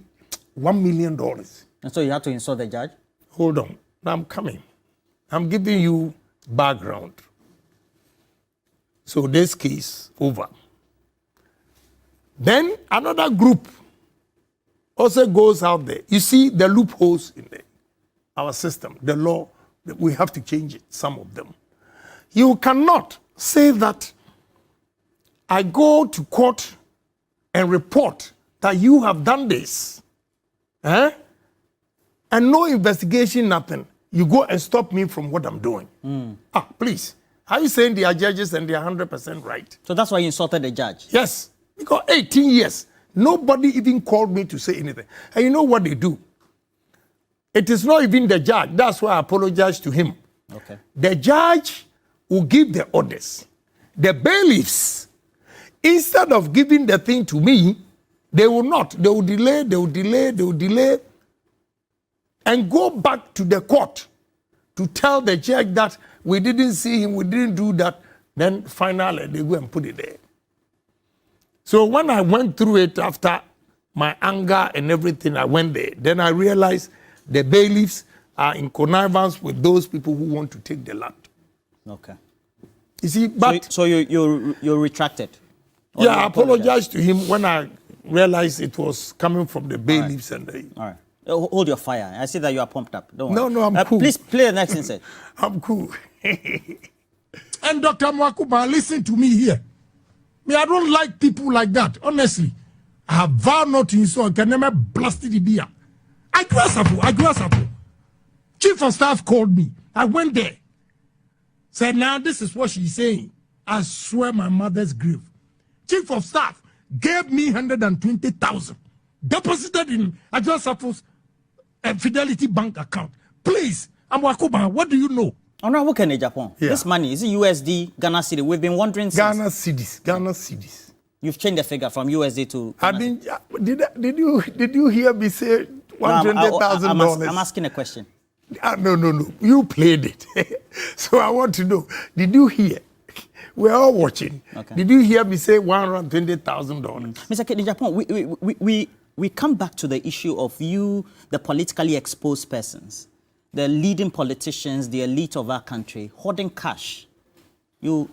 million. And so you have to insult the judge? Hold on. Now I'm coming. I'm giving you background. So this case over. Then another group also goes out there. You see the loopholes in our system, the law, we have to change it, some of them. You cannot say that I go to court and report that you have done this. And no investigation, nothing. You go and stop me from what I'm doing. Please. Are you saying they are judges and they are 100% right? So that's why you insulted the judge? Yes. Because 18 years. Nobody even called me to say anything. And you know what they do? It is not even the judge. That's why I apologize to him. Okay. The judge will give the orders. The bailiffs, instead of giving the thing to me, they will not. They will delay, and go back to the court to tell the judge that we didn't see him, we didn't do that. Then finally, they go and put it there. So when I went through it after my anger and everything, I went there. Then I realized the bailiffs are in connivance with those people who want to take the land. Okay. You see, but... So you retracted? Yeah, I apologized to him when I realized it was coming from the bailiffs and the... All right. Hold your fire. I see that you are pumped up. Don't worry. No, I'm cool. Please play the next insert. I'm cool. And Dr. Mwakuba, listen to me here. Me, I don't like people like that, honestly. I have vowed not to insult. I can never blast the beer. Agyapong. Chief of staff called me. I went there. Said, now this is what she's saying. I swear my mother's grave. Chief of staff gave me 120,000. Deposited in Agyapong's Fidelity Bank account. Please, Mwakuba, what do you know? Honorable Ken Agyapong, Yeah. this money, is it USD, Ghana Cedi? We've been wondering since. Ghana cedis. You've changed the figure from USD to I Ghana didn't. Did you hear me say $120,000? I'm asking a question. No. You played it. So I want to know, did you hear? We're all watching. Okay. Did you hear me say $120,000? Mr. Ken Agyapong, we come back to the issue of you, the politically exposed persons, the leading politicians, the elite of our country, hoarding cash. You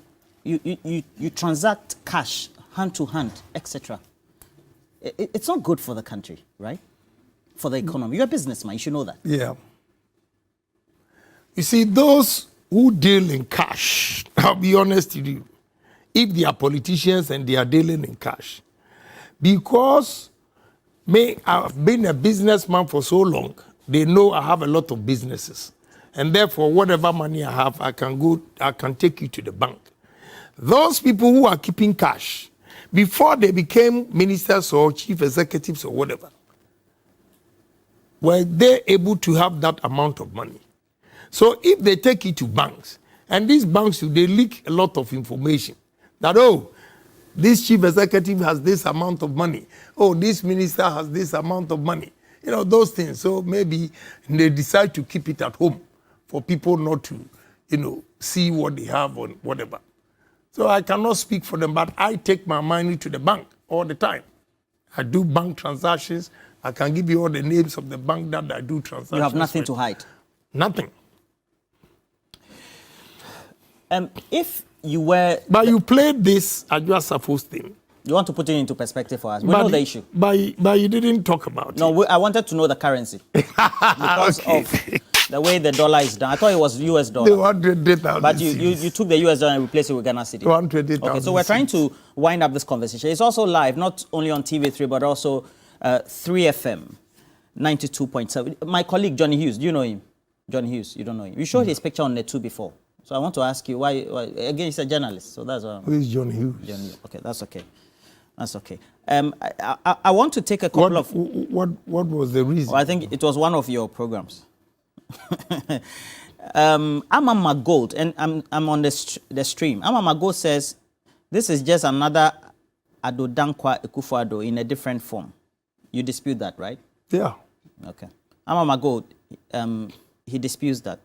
transact cash hand to hand, etc. It's not good for the country, right? For the economy. You're a businessman, you should know that. Yeah. You see, those who deal in cash, I'll be honest with you, if they are politicians and they are dealing in cash, because I've been a businessman for so long, they know I have a lot of businesses. And therefore, whatever money I have, I can take you to the bank. Those people who are keeping cash, before they became ministers or chief executives or whatever, were they able to have that amount of money? So if they take it to banks, and these banks, they leak a lot of information that, oh, this chief executive has this amount of money. Oh, this minister has this amount of money. You know, those things. So maybe they decide to keep it at home for people not to, see what they have or whatever. So I cannot speak for them, but I take my money to the bank all the time. I do bank transactions. I can give you all the names of the bank that I do transactions. You have nothing to hide. Nothing. If you were... But you played this Agyapong thing. You want to put it into perspective for us. We know the issue. But you didn't talk about it. No, I wanted to know the currency. Because of the way the dollar is done. I thought it was US dollar. The 120,000. But you took the US dollar and replaced it with Ghana Cedi. 120,000. Okay, so we're trying to wind up this conversation. It's also live, not only on TV3, but also 3FM 92.7. My colleague, Johnny Hughes, do you know him? Johnny Hughes, you don't know him. You showed his picture on Net 2 before. So I want to ask you why again, he's a journalist, so that's why. Who is Johnny Hughes? Johnny, okay, that's okay. That's okay. I want to take a couple of... What was the reason? Well, I think it was one of your programs. Amama Gold, and I'm on the stream. Amama Gold says, this is just another Adodankwa Akufo-Addo in a different form. You dispute that, right? Yeah. Okay. Amama Gold, he disputes that.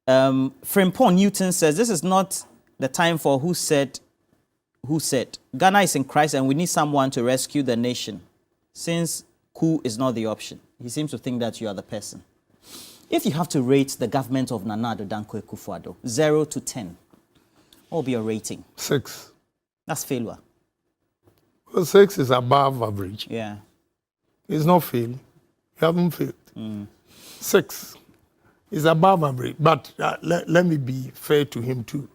Frimpong Newton says, this is not the time for who said, Ghana is in crisis and we need someone to rescue the nation, since coup is not the option. He seems to think that you are the person. If you have to rate the government of Nana Addo Dankwa Akufo-Addo, 0 to 10, what will be your rating? 6. That's failure. Well, 6 is above average. Yeah. It's not fail. You haven't failed. 6 is above average. But let me be fair to him too.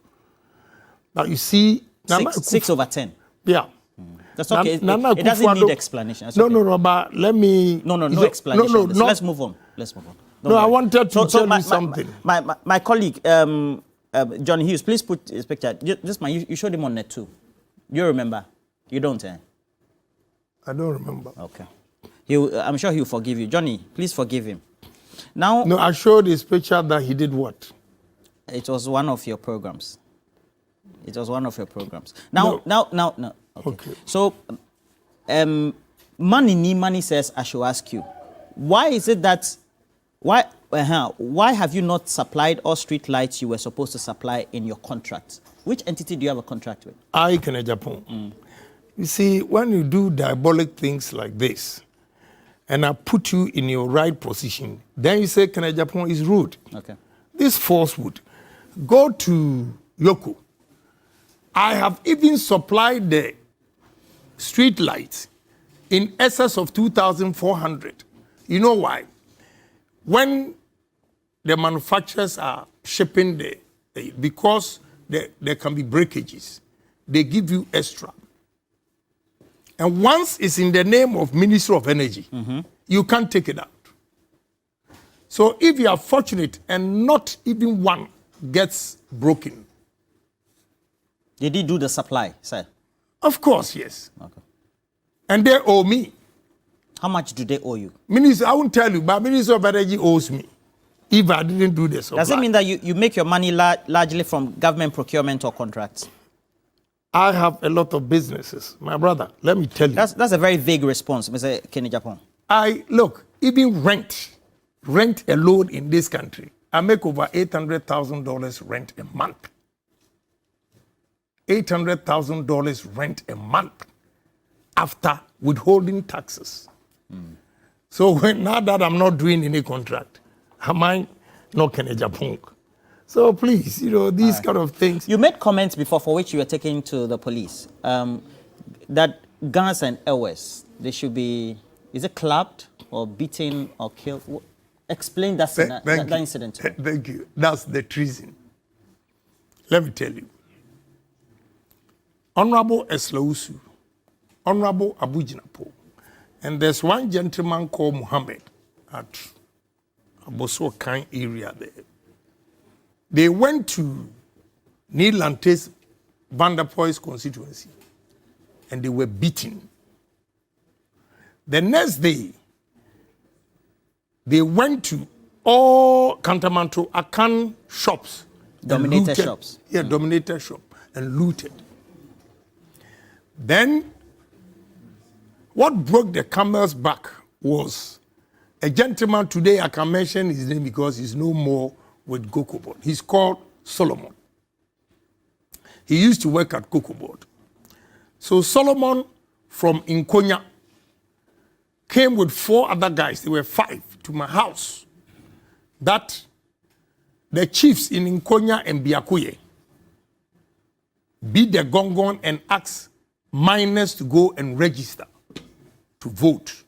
Now you see... 6 over 10. Yeah. That's okay. It doesn't need explanation. That's okay. No, but let me... No explanation. Let's move on. Don't worry. I wanted to tell you something. My colleague, John Hughes, please put his picture. This man, you showed him on Net 2. You remember? You don't, eh? I don't remember. Okay. I'm sure he'll forgive you. Johnny, please forgive him. Now, No, I showed his picture that he did what? it was one of your programs. It was one of your programs. Now. Okay. So, Money says, I should ask you, why is it that, why have you not supplied all street lights you were supposed to supply in your contract? Which entity do you have a contract with? Agyapong. You see, when you do diabolic things like this, and I put you in your right position, then you say Agyapong is rude. Okay. This falsehood. Go to Yoko. I have even supplied the street lights in excess of 2,400. You know why? When the manufacturers are shipping because there can be breakages, they give you extra. And once it's in the name of Ministry of Energy, you can't take it out. So if you are fortunate and not even one gets broken. Did he do the supply, sir? Of course, yes. Okay. And they owe me. How much do they owe you? Minister, I won't tell you, but Minister of Energy owes me if I didn't do the supply. Does it mean that you make your money largely from government procurement or contracts? I have a lot of businesses. My brother, let me tell you. That's a very vague response, Mr. Agyapong. Look, even rent alone in this country, I make over $800,000 rent a month. $800,000 rent a month after withholding taxes. So now that I'm not doing any contract, am I not Agyapong? So please, these kind of things. You made comments before for which you were taken to the police that guns and airways, they should be, is it clubbed or beaten or killed? Explain that incident to me. Thank you. That's the treason. Let me tell you. Honorable Eslausu, Honorable Abujinapo, and there's one gentleman called Muhammad at Abosokan area there. They went to Neil Lante's Vanderpoy's constituency and they were beaten. The next day, they went to all Kantamanto Akan shops. Dominator shops. Yeah, dominator shop and looted. Then, what broke the camel's back was a gentleman today, I can mention his name because he's no more with Kokobot. He's called Solomon. He used to work at Kokobot. So Solomon from Nkonya came with 4 other guys, there were 5, to my house. That the chiefs in Nkonya and Biakuye beat the gongon and asked miners to go and register to vote.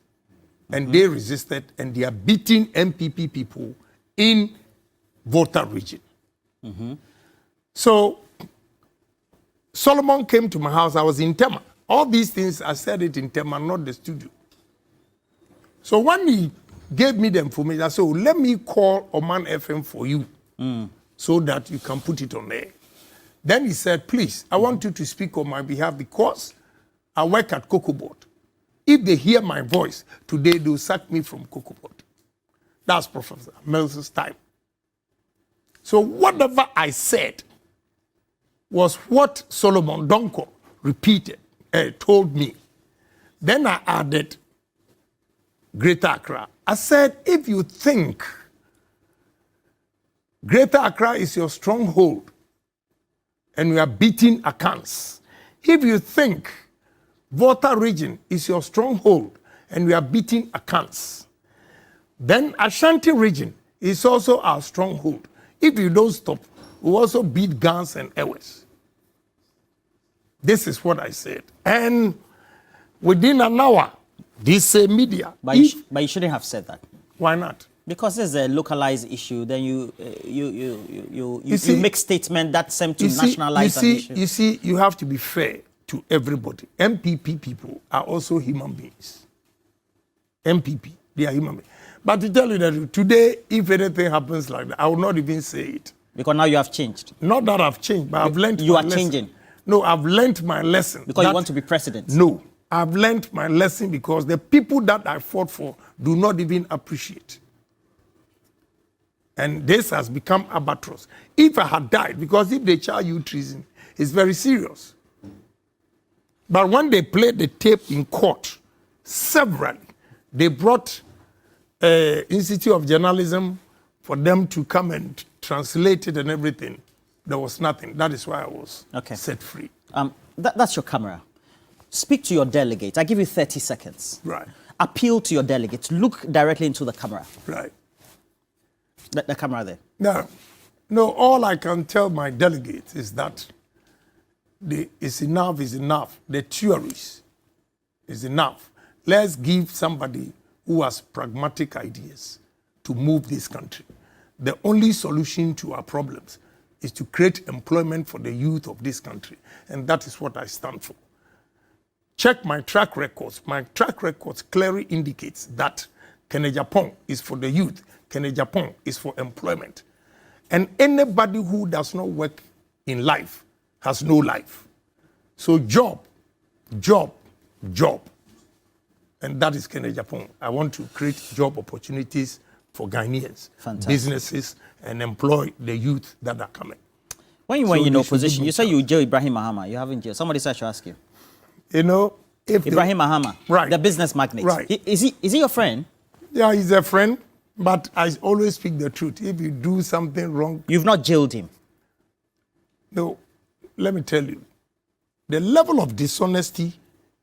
And they resisted, and they are beating MPP people in Volta region. So Solomon came to my house. I was in Tema. All these things, I said it in Tema, not the studio. So when he gave me the information, I said, let me call Oman FM for you so that you can put it on there. Then he said, please, I want you to speak on my behalf because I work at Kokobot. If they hear my voice today, they'll sack me from Kokobot. That's Professor Mills' time. So whatever I said was what Solomon Donko repeated, told me. Then I added Greater Accra. I said, if you think Greater Accra is your stronghold and you are beating Akans, if you think Volta region is your stronghold and we are beating Akans, then Ashanti region is also our stronghold. If you don't stop, we also beat guns and airways. This is what I said. And within an hour, this media. But you shouldn't have said that. Why not? Because it's a localized issue. Then you make statement that seem to nationalize an issue. You see, you have to be fair to everybody. MPP people are also human beings. MPP, they are human beings. But to tell you that today, if anything happens like that, I will not even say it. Because now you have changed. Not that I've changed, but I've learned you my are lesson. changing. No, I've learned my lesson. Because you want to be president. No, I've learned my lesson because the people that I fought for do not even appreciate. And this has become albatross. If I had died, because if they charge you treason, it's very serious. But when they played the tape in court, severally, they brought Institute of Journalism for them to come and translate it and everything. There was nothing. That is why I was set free. That's your camera. Speak to your delegate. I give you 30 seconds. Right. Appeal to your delegate. Look directly into the camera. Right. The camera there. No, all I can tell my delegates is that it's enough is enough. The theories is enough. Let's give somebody who has pragmatic ideas to move this country. The only solution to our problems is to create employment for the youth of this country. And that is what I stand for. Check my track records. My track records clearly indicates that Agyapong is for the youth. Agyapong is for employment. And anybody who does not work in life has no life. So job. And that is Agyapong. I want to create job opportunities for Ghanaians, businesses, and employ the youth that are coming. When you were in opposition, you said you jail Ibrahim Mahama. You haven't jailed. Somebody said I should ask you. You know, if Ibrahim Mahama, right, the business magnate. Right. Is he your friend? Yeah, he's a friend, but I always speak the truth. If you do something wrong... You've not jailed him? No, let me tell you. The level of dishonesty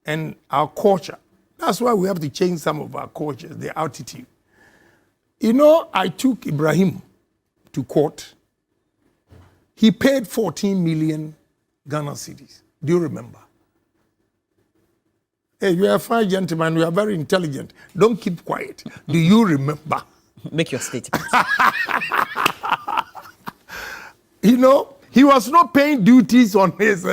and our culture, that's why we have to change some of our cultures, the attitude. You know, I took Ibrahim to court. He paid 14 million Ghana cedis. Do you remember? Hey, you are a fine gentleman. You are very intelligent. Don't keep quiet. Do you remember? Make your statement. You know, he was not paying duties on his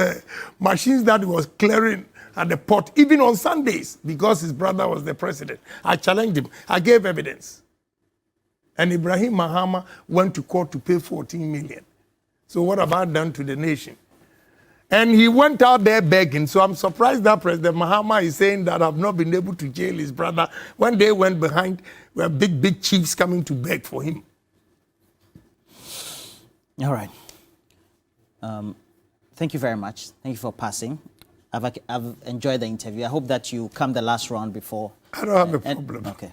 machines that he was clearing at the port, even on Sundays, because his brother was the president. I challenged him. I gave evidence. And Ibrahim Mahama went to court to pay 14 million. So what have I done to the nation? And he went out there begging. So I'm surprised that President Mahama is saying that I've not been able to jail his brother when they went behind, were big chiefs coming to beg for him. All right. Thank you very much. Thank you for passing. I've enjoyed the interview. I hope that you come the last round before. I don't have a problem. Okay.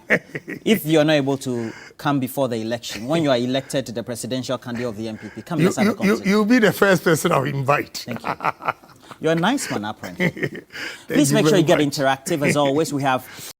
If you're not able to come before the election, when you are elected to the presidential candidate of the MPP, come let's have a conversation. You'll be the first person I'll invite. Thank you. You're a nice man, apparently. Please make sure you get interactive. As always, we have